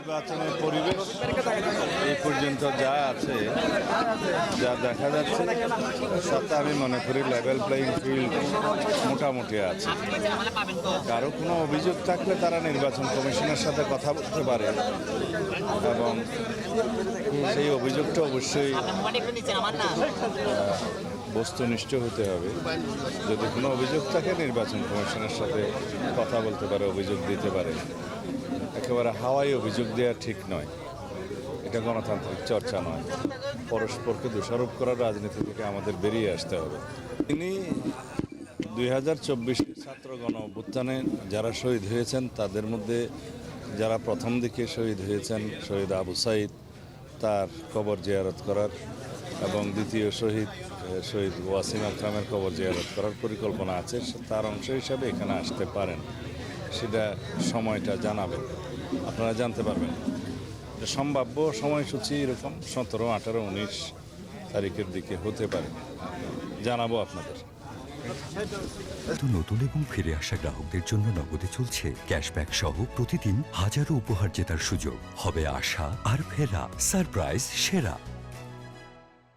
নির্বাচনের পরিবেশ এই পর্যন্ত যা আছে, যা দেখা যাচ্ছে, তাতে আমি মনে করি লেভেল প্লেইং ফিল্ড মোটামুটি আছে। কারো কোনো অভিযোগ থাকলে তারা নির্বাচন কমিশনের সাথে কথা বলতে পারে এবং সেই অভিযোগটা অবশ্যই বস্তুনিষ্ঠ হতে হবে। যদি কোনো অভিযোগ থাকে নির্বাচন কমিশনের সাথে কথা বলতে পারে, অভিযোগ দিতে পারে। একেবারে হাওয়াই অভিযোগ দেওয়া ঠিক নয়, এটা গণতান্ত্রিক চর্চা নয়। পরস্পরকে দোষারোপ করার রাজনীতি থেকে আমাদের বেরিয়ে আসতে হবে। তিনি 2024 ছাত্র গণ অভ্যুত্থানে যারা শহীদ হয়েছেন তাদের মধ্যে যারা প্রথম দিকে শহীদ হয়েছেন, শহীদ আবু সাইদ, তার কবর জিয়ারত করার এবং দ্বিতীয় শহীদ ওয়াসিম আকরামের কবর জিয়ারত করার পরিকল্পনা আছে। তার অংশ হিসাবে এখানে আসতে পারেন, সেটা সময়টা জানাবেন, আপনারা জানতে পারবেন। সম্ভাব্য সময়সূচি এরকম 17, 18, 19 তারিখের দিকে হতে পারে, জানাবো আপনাদের। নতুন এবং ফিরে আসা গ্রাহকদের জন্য নগদে চলছে ক্যাশব্যাক সহ প্রতিদিন হাজারো উপহার জেতার সুযোগ। হবে আশা আর ফেরা, সারপ্রাইজ সেরা।